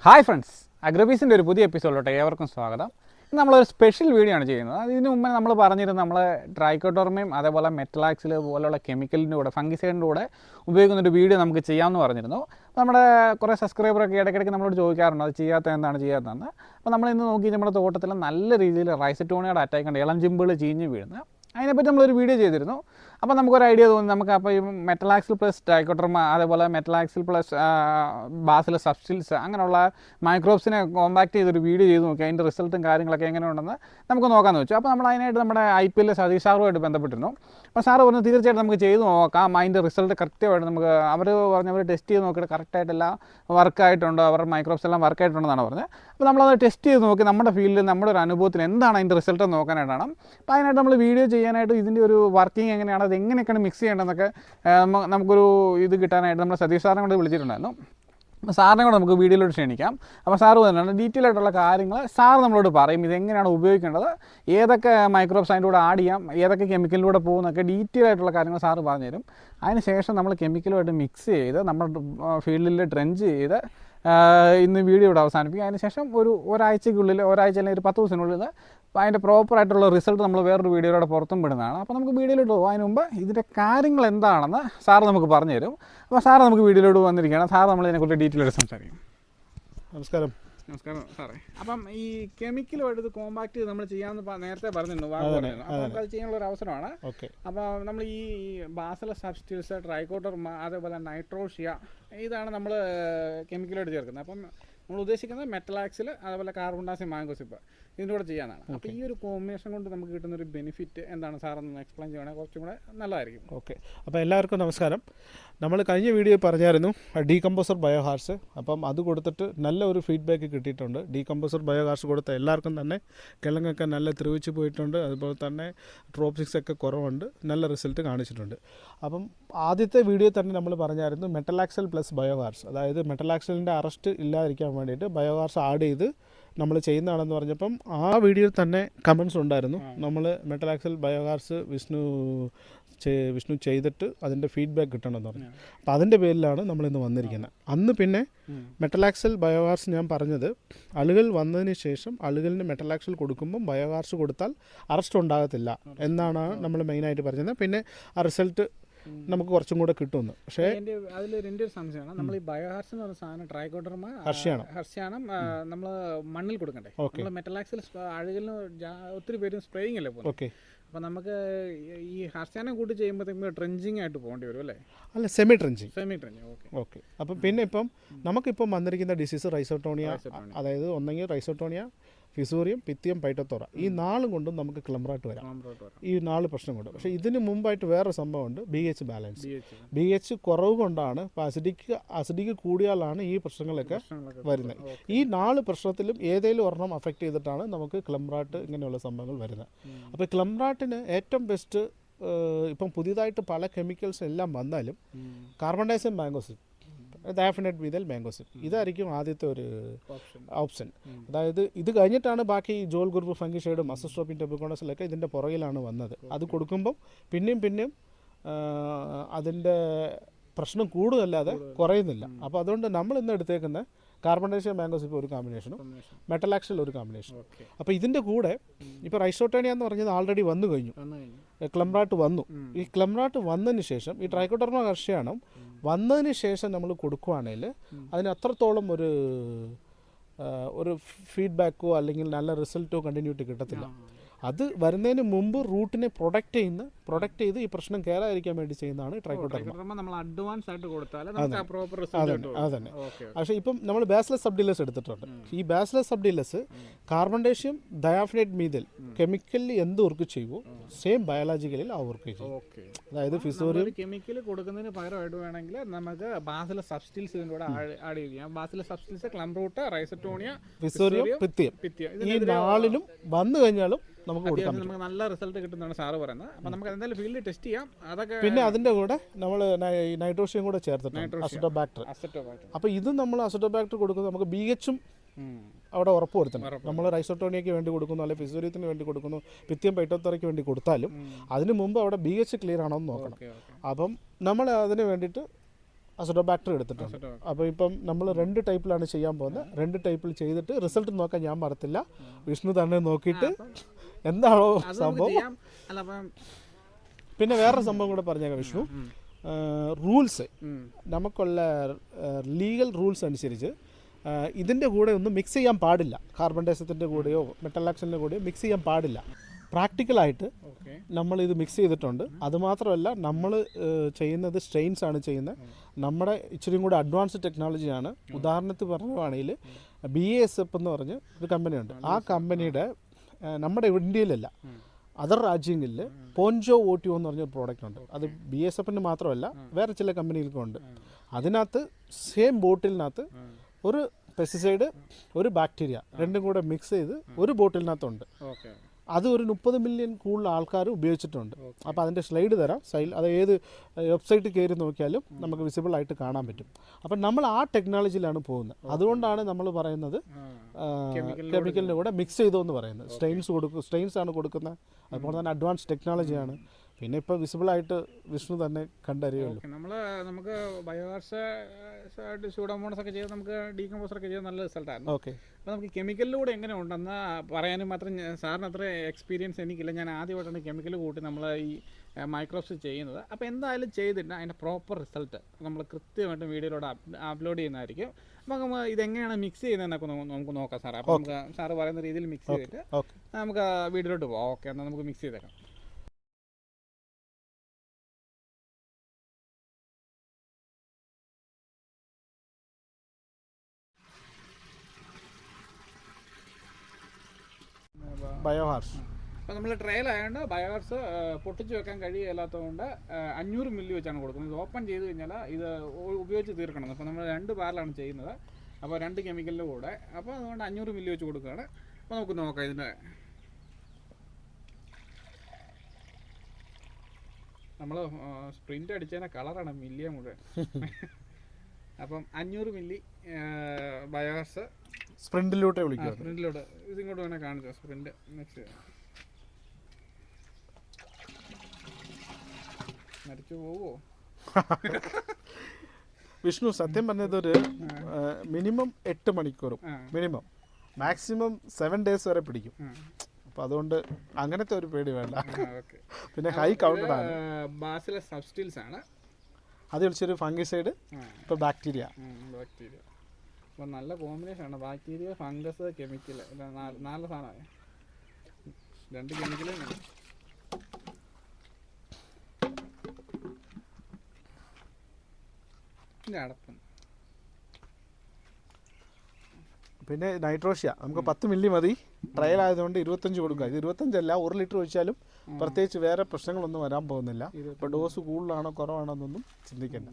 Hi friends, അഗ്രോബീസിൻ്റെ ഒരു പുതിയ എപ്പിസോഡിലോട്ട് ഏവർക്കും സ്വാഗതം. നമ്മളൊരു സ്പെഷ്യൽ വീഡിയോ ആണ് ചെയ്യുന്നത്. അതിന് മുമ്പേ നമ്മൾ പറഞ്ഞിരുന്നത് നമ്മൾ ട്രൈക്കോഡർമയും അതേപോലെ മെറ്റലാക്സിൽ പോലുള്ള കെമിക്കലിൻ്റെ കൂടെ ഫംഗിസൈഡിൻ്റെ കൂടെ ഉപയോഗിക്കുന്നൊരു വീഡിയോ നമുക്ക് ചെയ്യാമെന്ന് പറഞ്ഞിരുന്നു. നമ്മുടെ കുറേ സബ്സ്ക്രൈബറൊക്കെ ഇടയ്ക്കിടയ്ക്ക് നമ്മളോട് ചോദിക്കാറുണ്ട് അത് ചെയ്യാത്തതെന്ന്. അപ്പോൾ നമ്മളിന്ന് നോക്കി നമ്മുടെ തോട്ടത്തിൽ നല്ല രീതിയിൽ റൈസറ്റോണിയയുടെ അറ്റാക്ക് ഉണ്ട്, ഇളം ചിമ്പുകൾ ചീഞ്ഞ് വീഴുന്നത്. അതിനെപ്പറ്റി നമ്മളൊരു വീഡിയോ ചെയ്തിരുന്നു. അപ്പോൾ നമുക്കൊരു ഐഡിയ തോന്നി, നമുക്ക് അപ്പോൾ ഈ മെറ്റലാക്സിൽ പ്ലസ് ട്രൈക്കോഡർമ അതേപോലെ മെറ്റലാക്സിൽ പ്ലസ് ബാസിലസ് സബ്സ്റ്റിൽസ് അങ്ങനെയുള്ള മൈക്രോബ്സിനെ കോമ്പാക്ട് ചെയ്തൊരു വീഡിയോ ചെയ്ത് നോക്കി അതിൻ്റെ റിസൾട്ടും കാര്യങ്ങളൊക്കെ എങ്ങനെയുണ്ടെന്ന് നമുക്ക് നോക്കാമെന്ന് വെച്ചു. അപ്പോൾ നമ്മൾ അതിനായിട്ട് നമ്മുടെ IPL സതീഷ് സാറുമായിട്ട് ബന്ധപ്പെട്ടിരുന്നു. അപ്പോൾ സാറ് പറഞ്ഞു തീർച്ചയായിട്ടും നമുക്ക് ചെയ്ത് നോക്കാം, അതിൻ്റെ റിസൾട്ട് കൃത്യമായിട്ട് നമുക്ക് അവർ ടെസ്റ്റ് ചെയ്ത് നോക്കിയിട്ട് കറക്റ്റായിട്ടെല്ലാം വർക്കായിട്ടുണ്ടോ, അവരുടെ മൈക്രോബ്സ് എല്ലാം വർക്കായിട്ടുണ്ടെന്നാണ് പറഞ്ഞത്. അപ്പോൾ നമ്മളത് ടെസ്റ്റ് ചെയ്ത് നോക്കി നമ്മുടെ ഫീൽഡിൽ നമ്മുടെ ഒരു അനുഭവത്തിൽ എന്താണ് അതിൻ്റെ റിസൾട്ട് നോക്കാനായിട്ടാണ്. അപ്പോൾ അതിനായിട്ട് നമ്മൾ വീഡിയോ ചെയ്യാനായിട്ട് ഇതിൻ്റെ ഒരു വർക്കിംഗ് എങ്ങനെയാണ്, അത് എങ്ങനെയൊക്കെയാണ് മിക്സ് ചെയ്യേണ്ടതെന്നൊക്കെ നമുക്കൊരു ഇത് കിട്ടാനായിട്ട് നമ്മൾ സതീഷ് സാറിനെ കൊണ്ട് വിളിച്ചിട്ടുണ്ടായിരുന്നു. അപ്പോൾ സാറിനെ കൂടെ നമുക്ക് വീഡിയോയിലോട്ട് ക്ഷണിക്കാം. അപ്പോൾ സാറ് പറഞ്ഞാൽ ഡീറ്റെയിൽ ആയിട്ടുള്ള കാര്യങ്ങൾ സാർ നമ്മളോട് പറയും, ഇതെങ്ങനെയാണ് ഉപയോഗിക്കേണ്ടത്, ഏതൊക്കെ മൈക്രോബ്സ് അതിൻ്റെ കൂടെ ആഡ് ചെയ്യാം, ഏതൊക്കെ കെമിക്കലിലൂടെ പോകുന്നൊക്കെ ഡീറ്റെയിൽ ആയിട്ടുള്ള കാര്യങ്ങൾ സാറ് പറഞ്ഞുതരും. അതിന് ശേഷം നമ്മൾ കെമിക്കലുമായിട്ട് മിക്സ് ചെയ്ത് നമ്മുടെ ഫീൽഡിൽ ഡ്രെഞ്ച് ചെയ്ത് ഇന്ന് വീഡിയോ ഇവിടെ അവസാനിപ്പിക്കും. അതിനുശേഷം ഒരാഴ്ചയ്ക്കുള്ളിൽ അല്ലെങ്കിൽ ഒരു 10 ദിവസത്തിനുള്ളിൽ അതിൻ്റെ പ്രോപ്പറായിട്ടുള്ള റിസൾട്ട് നമ്മൾ വേറൊരു വീഡിയോയിലൂടെ പുറത്തും വിടുന്നതാണ്. അപ്പോൾ നമുക്ക് വീഡിയോയിലോട്ട് പോകും. അതിന് മുമ്പ് ഇതിൻ്റെ കാര്യങ്ങൾ എന്താണെന്ന് സാറ് നമുക്ക് പറഞ്ഞു തരും. അപ്പോൾ സാറ് നമുക്ക് വീഡിയോയിലോട്ട് വന്നിരിക്കുകയാണ്. സാർ നമ്മളിതിനെക്കുറിച്ച് ഡീറ്റെയിൽ ആയിട്ട് സംസാരിക്കും. നമസ്കാരം സാറേ. അപ്പം ഈ കെമിക്കലുമായിട്ട് ഇത് കോമ്പാക്ട് ചെയ്ത് നമ്മൾ ചെയ്യാമെന്ന് നേരത്തെ പറഞ്ഞിരുന്നു, അപ്പോൾ നമുക്കത് ചെയ്യാനുള്ള ഒരു അവസരമാണ്. അപ്പോൾ നമ്മൾ ഈ ബാസിലസ് സബ്സ്റ്റിൽസ്, ട്രൈക്കോഡർമ അതേപോലെ നൈട്രോഷിയ ഇതാണ് നമ്മൾ കെമിക്കലായിട്ട് ചേർക്കുന്നത്. അപ്പം നമ്മൾ ഉദ്ദേശിക്കുന്നത് മെറ്റലാക്സിൽ അതേപോലെ കാർബൺ ഡൈഓക്സൈഡ് മാംഗോസിപ്പ് ഇതിൻ്റെ കൂടെ ചെയ്യാനാണ്. അപ്പോൾ ഈ ഒരു കോമ്പിനേഷൻ കൊണ്ട് നമുക്ക് കിട്ടുന്നൊരു ബെനിഫിറ്റ് എന്താണ് സാറൊന്ന് എക്സ്പ്ലെയിൻ ചെയ്യണമെങ്കിൽ കുറച്ചും കൂടെ നല്ലതായിരിക്കും. ഓക്കെ. അപ്പോൾ എല്ലാവർക്കും നമസ്കാരം. നമ്മൾ കഴിഞ്ഞ വീഡിയോയിൽ പറഞ്ഞായിരുന്നു ഡീകമ്പോസർ ബയോഹാർസ്. അപ്പം അത് കൊടുത്തിട്ട് നല്ല ഒരു ഫീഡ്ബാക്ക് കിട്ടിയിട്ടുണ്ട്. ഡീകമ്പോസർ ബയോഹാർസ് കൊടുത്ത എല്ലാവർക്കും തന്നെ കിഴങ്ങൊക്കെ നല്ല ത്രിവിച്ച് പോയിട്ടുണ്ട്, അതുപോലെ തന്നെ ട്രോപ്സിക്സ് ഒക്കെ കുറവുണ്ട്, നല്ല റിസൾട്ട് കാണിച്ചിട്ടുണ്ട്. അപ്പം ആദ്യത്തെ വീഡിയോ തന്നെ നമ്മൾ പറഞ്ഞായിരുന്നു മെറ്റലാക്സൽ പ്ലസ് ബയോഹാർസ്, അതായത് മെറ്റലാക്സലിൻ്റെ അറസ്റ്റ് ഇല്ലാതിരിക്കാൻ വേണ്ടിയിട്ട് ബയോഹാർസ് ആഡ് ചെയ്ത് നമ്മൾ ചെയ്യുന്നതാണെന്ന് പറഞ്ഞപ്പം ആ വീഡിയോയിൽ തന്നെ കമൻസ് ഉണ്ടായിരുന്നു. നമ്മൾ മെറ്റലാക്സൽ ബയോഹാർസ് വിഷ്ണു ചെയ്തിട്ട് അതിൻ്റെ ഫീഡ്ബാക്ക് കിട്ടണമെന്ന് പറഞ്ഞു. അപ്പോൾ അതിൻ്റെ പേരിലാണ് നമ്മളിന്ന് വന്നിരിക്കുന്നത്. അന്ന് പിന്നെ മെറ്റലാക്സൽ ബയോഹാർസ് ഞാൻ പറഞ്ഞത് ആളുകൾ വന്നതിന് ശേഷം ആളുകളിന് മെറ്റലാക്സൽ കൊടുക്കുമ്പം ബയോഹാർസ് കൊടുത്താൽ അറസ്റ്റ് ഉണ്ടാകത്തില്ല എന്നാണ് നമ്മൾ മെയിനായിട്ട് പറഞ്ഞത്. പിന്നെ ആ റിസൾട്ട് നമുക്ക് കുറച്ചും കൂടെ കിട്ടുമെന്ന്. പക്ഷേ അതിൽ എൻ്റെ ഒരു സംശയമാണ്, നമ്മൾ ഈ ബയോഹാർസ് എന്ന് പറഞ്ഞ സാധനം ട്രൈക്കോഡർമ ഹർഷ്യാനം നമ്മൾ മണ്ണിൽ കൊടുക്കണ്ടേ? നമ്മൾ മെറ്റലാക്സിൽ അഴുകലിന് ഒത്തിരി പേരും സ്പ്രേയിങ് അല്ലേ പോകുന്നത്. ഓക്കെ. അപ്പോൾ നമുക്ക് ഈ ഹർഷ്യാനം കൂട്ടി ചെയ്യുമ്പോഴത്തേക്കും ട്രെഞ്ചിങ് ആയിട്ട് പോകേണ്ടി വരും അല്ലേ? അല്ല, സെമി ട്രെഞ്ചിങ്. ഓക്കെ. അപ്പം പിന്നെ ഇപ്പം വന്നിരിക്കുന്ന ഡിസീസ് റൈസോട്ടോണിയ, അതായത് ഒന്നെങ്കിൽ റൈസോട്ടോണിയ, ഫിസൂറിയം, പിത്തിയം, പൈറ്റത്തോറ, ഈ 4 കൊണ്ടും നമുക്ക് ക്ലംറാട്ട് വരാം. ഈ 4 പ്രശ്നം കൊണ്ട്. പക്ഷേ ഇതിന് മുമ്പായിട്ട് വേറെ സംഭവമുണ്ട്, BH ബാലൻസ്. BH കുറവ് കൊണ്ടാണ്, ഇപ്പോൾ അസിഡിക്ക് കൂടിയാലാണ് ഈ പ്രശ്നങ്ങളൊക്കെ വരുന്നത്. ഈ 4 പ്രശ്നത്തിലും ഏതെങ്കിലും ഒരെണ്ണം അഫക്റ്റ് ചെയ്തിട്ടാണ് നമുക്ക് ക്ലംറാട്ട് ഇങ്ങനെയുള്ള സംഭവങ്ങൾ വരുന്നത്. അപ്പോൾ ക്ലംറാട്ടിന് ഏറ്റവും ബെസ്റ്റ് ഇപ്പം പുതിയതായിട്ട് പല കെമിക്കൽസ് എല്ലാം വന്നാലും കാർബൺ ഡൈഓക്സൈഡ് മാംഗോസിപ്പ്, ഡാഫിനറ്റ് മീതൽ മാംഗോസിപ്പ്, ഇതായിരിക്കും ആദ്യത്തെ ഒരു ഓപ്ഷൻ. അതായത് ഇത് കഴിഞ്ഞിട്ടാണ് ബാക്കി ജോൾ ഗ്രൂപ്പ് ഫംഗിസൈഡും അസിസ്ട്രോപ്പിൻ ടെബുക്കോണസിലൊക്കെ ഇതിൻ്റെ പുറകിലാണ് വന്നത്. അത് കൊടുക്കുമ്പം പിന്നെയും അതിൻ്റെ പ്രശ്നം കൂടുതലല്ലാതെ കുറയുന്നില്ല. അപ്പോൾ അതുകൊണ്ട് നമ്മൾ ഇന്ന് എടുത്തേക്കുന്ന കാർബൺ ഡൈഓക്സൈഡ് മാംഗോസിപ്പ് ഒരു കോമ്പിനേഷനും മെറ്റലാക്സിൽ ഒരു കോമ്പിനേഷനും. അപ്പോൾ ഇതിൻ്റെ കൂടെ ഇപ്പോൾ റൈസോട്ടോണിയ എന്ന് പറഞ്ഞത് ആൾറെഡി വന്നു കഴിഞ്ഞു, ക്ലംറാട്ട് വന്നു. ഈ ക്ലംറാട്ട് വന്നതിന് ശേഷം ഈ ട്രൈക്കോഡർമ ഹർഷ്യാനം വന്നതിന് ശേഷം നമ്മൾ കൊടുക്കുകയാണെങ്കിൽ അതിന് അത്രത്തോളം ഒരു ഫീഡ്ബാക്കോ അല്ലെങ്കിൽ നല്ല റിസൾട്ടോ കണ്ടിന്യൂറ്റി കിട്ടത്തില്ല. അത് വരുന്നതിന് മുമ്പ് റൂട്ടിനെ പ്രൊഡക്റ്റ് ചെയ്ത് ഈ പ്രശ്നം കയറാതിരിക്കാൻ വേണ്ടി ചെയ്യുന്നതാണ് ട്രൈക്കോഡർമ. അതന്നെ. പക്ഷേ ഇപ്പം നമ്മൾ ബാസിലസ് സബ്ഡിലസ് എടുത്തിട്ടുണ്ട്. ഈ ബാസിലസ് സബ്ഡിലസ് കാർബൺ ഡൈഓക്സൈഡ് ഡയാഫിനേറ്റ് മീതൽ കെമിക്കലി എന്ത് വർക്ക് ചെയ്യുമോ സെയിം ബയോളജിക്കലിൽ ആ വർക്ക് ചെയ്യും. അതായത് ഫിസോറിയം കെമിക്കൽ കൊടുക്കുന്നതിന് പകരമായിട്ട് വേണമെങ്കിൽ നമുക്ക് ബാസിലസ് സബ്സ്റ്റിൽസ് ഇതിലൂടെ ആഡ് ചെയ്യാം. ബാസിലസ് സബ്സ്റ്റിൽസ്, ക്ലംറൂട്ട്, റൈസറ്റോണിയ, ഫിസോറിയം, പിത്തിയം, ഈ 4ലും വന്നു കഴിഞ്ഞാലും നമുക്ക് നല്ല റിസൾട്ട് കിട്ടുന്നതാണ് സാറ് പറയുന്നത്. അപ്പോൾ നമുക്ക് എന്തായാലും ഫീൽഡിൽ ടെസ്റ്റ് ചെയ്യാം. അതൊക്കെ പിന്നെ അതിൻ്റെ കൂടെ നമ്മൾ നൈട്രോഷ്യൻ കൂടെ ചേർത്തിട്ടുണ്ട്, അസിറ്റോബാക്ടർ. അപ്പോൾ ഇത് നമ്മൾ അസിറ്റോബാക്ടർ കൊടുക്കുന്നത് നമുക്ക് BH അവിടെ ഉറപ്പ് വരുത്തണം. നമ്മൾ റൈസോട്ടോണിയയ്ക്ക് വേണ്ടി കൊടുക്കുന്നു, അല്ലെങ്കിൽ ഫിസോറിയത്തിന് വേണ്ടി കൊടുക്കുന്നു, പിത്തിയം പൈറ്റോത്തറയ്ക്ക് വേണ്ടി കൊടുത്താലും അതിന് മുമ്പ് അവിടെ BH ക്ലിയർ ആണോ എന്ന് നോക്കണം. അപ്പം നമ്മൾ അതിന് വേണ്ടിയിട്ട് അസിഡോബാക്ടർ എടുത്തിട്ടുണ്ട്. അപ്പോൾ ഇപ്പം നമ്മൾ 2 ടൈപ്പിലാണ് ചെയ്യാൻ പോകുന്നത്. 2 ടൈപ്പിൽ ചെയ്തിട്ട് റിസൾട്ട് നോക്കാൻ ഞാൻ പറത്തില്ല, വിഷ്ണു തന്നെ നോക്കിയിട്ട് എന്താണോ സംഭവം. പിന്നെ വേറൊരു സംഭവം കൂടെ പറഞ്ഞേക്കാം വിഷ്ണു. റൂൾസ് നമുക്കുള്ള ലീഗൽ റൂൾസ് അനുസരിച്ച് ഇതിൻ്റെ കൂടെ ഒന്നും മിക്സ് ചെയ്യാൻ പാടില്ല. കാർബൺ ഡൈഓക്സൈഡിൻ്റെ കൂടെയോ മെറ്റലാക്സിൻ്റെ കൂടെയോ മിക്സ് ചെയ്യാൻ പാടില്ല. പ്രാക്ടിക്കലായിട്ട് നമ്മളിത് മിക്സ് ചെയ്തിട്ടുണ്ട്. അതുമാത്രമല്ല നമ്മൾ ചെയ്യുന്നത് സ്ട്രെയിൻസ് ആണ് ചെയ്യുന്നത്. നമ്മുടെ ഇച്ചിരിയും കൂടെ അഡ്വാൻസ്ഡ് ടെക്നോളജിയാണ്. ഉദാഹരണത്തിന് പറയുവാണെങ്കിൽ BASF എന്ന് പറഞ്ഞ് ഒരു കമ്പനിയുണ്ട്. ആ കമ്പനിയുടെ നമ്മുടെ ഇന്ത്യയിലല്ല, അതർ രാജ്യങ്ങളിൽ പോഞ്ചോ ഓട്ടിയോ എന്ന് പറഞ്ഞൊരു പ്രോഡക്റ്റ് ഉണ്ട്. അത് BASFന് മാത്രമല്ല വേറെ ചില കമ്പനികൾക്കും ഉണ്ട്. അതിനകത്ത് സെയിം ബോട്ടിലിനകത്ത് ഒരു പെസ്റ്റിസൈഡ് ഒരു ബാക്ടീരിയ രണ്ടും കൂടെ മിക്സ് ചെയ്ത് ഒരു ബോട്ടിലിനകത്തുണ്ട്. അത് ഒരു 30 മില്യൺ കൂടുതൽ ആൾക്കാർ ഉപയോഗിച്ചിട്ടുണ്ട്. അപ്പോൾ അതിൻ്റെ സ്ലൈഡ് തരാം. അത് ഏത് വെബ്സൈറ്റിൽ കയറി നോക്കിയാലും നമുക്ക് വിസിബിൾ ആയിട്ട് കാണാൻ പറ്റും. അപ്പം നമ്മൾ ആ ടെക്നോളജിയിലാണ് പോകുന്നത്. അതുകൊണ്ടാണ് നമ്മൾ പറയുന്നത് കെമിക്കലിൻ്റെ കൂടെ മിക്സ് ചെയ്തോ എന്ന് പറയുന്നത്. സ്ട്രെയിൻസ് ആണ് കൊടുക്കുന്നത്. അതുപോലെ തന്നെ അഡ്വാൻസ് ടെക്നോളജിയാണ്. പിന്നെ ഇപ്പോൾ വിസിബിളായിട്ട് വിഷ്ണു തന്നെ കണ്ടറിയുള്ളൂ. നമുക്ക് ബയോഗ്യാസ് സ്യൂഡോമോണസ് ഒക്കെ ചെയ്ത് നമുക്ക് ഡീകമ്പോസർ ഒക്കെ ചെയ്ത് നല്ല റിസൾട്ടായിരുന്നു. ഓക്കെ. അപ്പോൾ നമുക്ക് കെമിക്കലിലൂടെ എങ്ങനെ ഉണ്ടെന്ന് പറയാനും മാത്രം സാറിന് അത്ര എക്സ്പീരിയൻസ് എനിക്കില്ല. ഞാൻ ആദ്യമായിട്ടാണ് കെമിക്കൽ കൂട്ടി നമ്മൾ ഈ മൈക്രോബ്സ് ചെയ്യുന്നത്. അപ്പോൾ എന്തായാലും ചെയ്തിട്ട് അതിൻ്റെ പ്രോപ്പർ റിസൾട്ട് നമ്മൾ കൃത്യമായിട്ട് വീഡിയോയിലൂടെ അപ്ലോഡ് ചെയ്യുന്നതായിരിക്കും. നമുക്ക് ഇതെങ്ങനെയാണ് മിക്സ് ചെയ്യുന്നതെന്നൊക്കെ നമുക്ക് നോക്കാം സാറേ. അപ്പോൾ നമുക്ക് സാറ് പറയുന്ന രീതിയിൽ മിക്സ് ചെയ്തിട്ട് നമുക്ക് വീഡിയോയിലോട്ട് പോകാം. ഓക്കെ, എന്നാൽ നമുക്ക് മിക്സ് ചെയ്തേക്കാം. ബയോഹാർസ് അപ്പോൾ നമ്മൾ ട്രയൽ ആയതുകൊണ്ട് ബയോഗ്യാസ് പൊട്ടിച്ച് വെക്കാൻ കഴിയില്ലാത്തതുകൊണ്ട് 500 മില്ലി വെച്ചാണ് കൊടുക്കുന്നത്. ഇത് ഓപ്പൺ ചെയ്ത് കഴിഞ്ഞാൽ ഇത് ഉപയോഗിച്ച് തീർക്കണം. അപ്പോൾ നമ്മൾ 2 ബാരലാണ് ചെയ്യുന്നത്. അപ്പോൾ 2 കെമിക്കലിൻ്റെ കൂടെ. അപ്പോൾ അതുകൊണ്ട് 500 മില്ലി വെച്ച് കൊടുക്കുകയാണ്. അപ്പോൾ നമുക്ക് നോക്കാം ഇതിൻ്റെ. നമ്മൾ സ്പ്രിൻ്റ് അടിച്ചതിൻ്റെ കളറാണ് മില്ലിയ മുഴുവൻ. അപ്പം 500 മില്ലി ബയോഗ്യാസ് സ്പ്രിൻറ്റിലൂടെ വിളിക്കുക. സ്പ്രിൻറ്റിലൂടെ ഇതിങ്ങോട്ട് വേണേൽ കാണിച്ചോ. സ്പ്രിൻറ്റ് നെക്സ്റ്റ് മരിച്ചു പോവോ വിഷ്ണു? സത്യം പറഞ്ഞത് ഒരു മിനിമം 8 മണിക്കൂറും മിനിമം മാക്സിമം 7 ഡേയ്സ് വരെ പിടിക്കും. അപ്പോൾ അതുകൊണ്ട് അങ്ങനത്തെ ഒരു പേടി വേണ്ട. പിന്നെ ഹൈ കൗണ്ടഡ് ആണ്. ബാസിലസ് സബ്സ്റ്റിൽസ് ആണ് അത് വിളിച്ചൊരു ഫംഗിസൈഡ്. ഇപ്പോൾ ബാക്ടീരിയ. അപ്പോൾ നല്ല കോമ്പിനേഷൻ ആണ്. Bacteria, fungus, chemical. 4 സാധനമാണ്. 2 കെമിക്കൽ. അടപ്പം. പിന്നെ നൈട്രോഷ്യ നമുക്ക് 10 മില്ലി മതി. ട്രയൽ ആയതുകൊണ്ട് 25 കൊടുക്കുക. ഇത് 25 അല്ല, 1 ലിറ്റർ ഒഴിച്ചാലും പ്രത്യേകിച്ച് വേറെ പ്രശ്നങ്ങളൊന്നും വരാൻ പോകുന്നില്ല. ഇപ്പോൾ ഡോസ് കൂടുതലാണോ കുറവാണോ എന്നൊന്നും ചിന്തിക്കേണ്ട.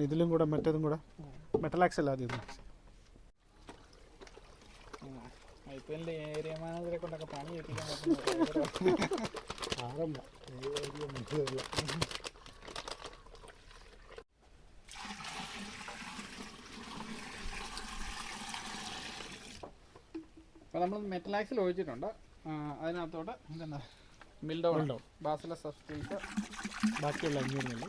ഇതിലും കൂടെ മറ്റേതും കൂടെ മെറ്റലാക്സ് അല്ല ആദ്യം. ഏരിയ മാനേജറെ കൊണ്ടൊക്കെ പണി എത്തിക്കാൻ അപ്പോൾ നമ്മൾ മെറ്റലാക്സിൽ ഒഴിച്ചിട്ടുണ്ട്. അതിനകത്തോട്ട് ഇതെന്താ മിൽഡോ, ബാസിലസ് സബ്സ്റ്റിൽസ്, ബാക്കിയുള്ള 500 milli.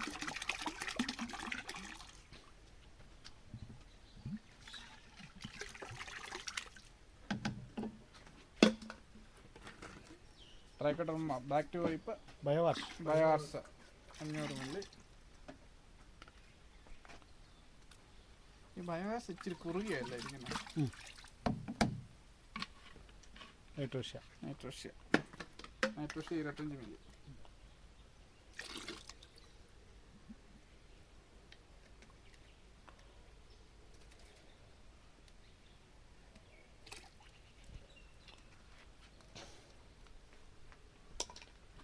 Trichoderma bacteria biowash 500 milli. ഈ ബയോഗ്യാസ് ഇച്ചിരി കുറുകിയല്ല ഇരിക്കുന്നത്. നൈട്രോഷ്യ 25 മില്ലി.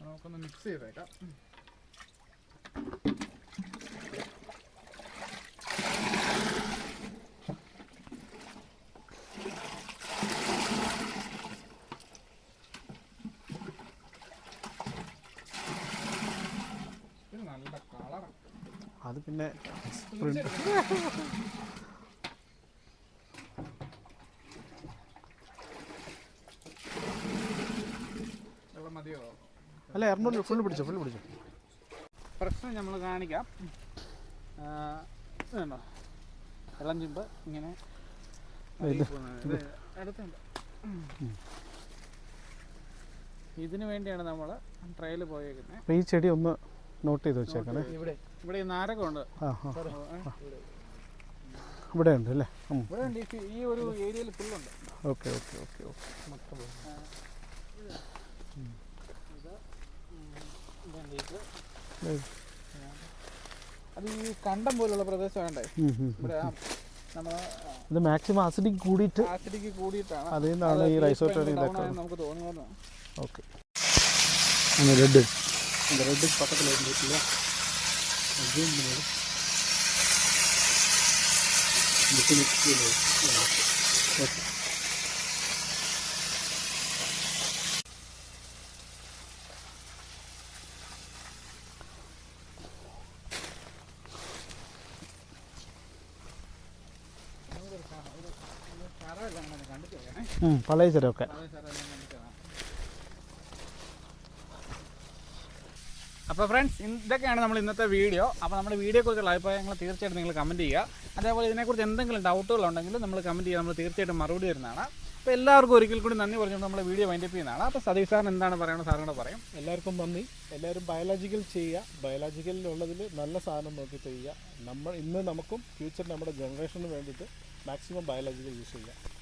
നമുക്കൊന്ന് മിക്സ് ചെയ്തേക്കാം. ഇത് നല്ല കളറാണ്. അത് പിന്നെ അല്ല എറണാകുളം ഫുള്ള് പിടിച്ചു പ്രശ്നം നമ്മൾ കാണിക്കാം. വേണ്ടോ ഇളം ചുമ്പ് ഇങ്ങനെ അടുത്തുണ്ട്. ഇതിനു വേണ്ടിയാണ് നമ്മൾ ട്രയൽ പോയേക്കുന്നത്. അപ്പോൾ ഈ ചെടി ഒന്ന് നോട്ട് ചെയ്ത് വെച്ചേക്കണേ. ഇവിടെ ഈ നാരകമുണ്ട്. ഇവിടെ ഉണ്ട് അല്ലേ? ഇവിടെ ഉണ്ട്. ഈ ഒരു ഏരിയയിൽ ഫുള്ളുണ്ട്. ഓക്കെ അത് ഈ കണ്ടം പോലുള്ള പ്രദേശം വേണ്ടേ? ഇവിടെ ഇത് മാക്സിമം ആസിഡിക്ക് കൂടിയിട്ടാണ് അതിൽ നിന്നാണ് ഈ റൈസോട്ടോണിയ നമുക്ക് തോന്നുന്നത്. ഓക്കെ റെഡ് പക്കത്തിലായിട്ട് പഴയ ചെരൊക്കെ. അപ്പോൾ ഫ്രണ്ട്സ്, ഇതൊക്കെയാണ് നമ്മൾ ഇന്നത്തെ വീഡിയോ. അപ്പോൾ നമ്മുടെ വീഡിയോയെക്കുറിച്ചുള്ള അഭിപ്രായങ്ങൾ തീർച്ചയായിട്ടും നിങ്ങൾ കമൻറ്റ് ചെയ്യുക. അതേപോലെ ഇതിനെക്കുറിച്ച് എന്തെങ്കിലും ഡൗട്ടുകളുണ്ടെങ്കിൽ നമ്മൾ കമൻറ്റ് ചെയ്യുക. നമ്മൾ തീർച്ചയായിട്ടും മറുപടി വരുന്നതാണ്. അപ്പോൾ എല്ലാവർക്കും ഒരിക്കൽ കൂടി നന്ദി പറഞ്ഞുകൊണ്ട് നമ്മൾ വീഡിയോ വൈൻഡപ്പ് ചെയ്യുന്നതാണ്. അപ്പോൾ സതീഷ് സാറിന് എന്താണ് പറയുന്നത് സാറിനോട് പറയും. എല്ലാവർക്കും നന്ദി. എല്ലാവരും ബയോളജിക്കൽ ചെയ്യുക. ബയോളജിക്കലിലുള്ളതിൽ നല്ല സാധനം നോക്കി ചെയ്യുക. ഇന്ന് നമുക്കും ഫ്യൂച്ചർ നമ്മുടെ ജനറേഷന് വേണ്ടിയിട്ട് മാക്സിമം ബയോളജിക്കൽ യൂസ് ചെയ്യുക.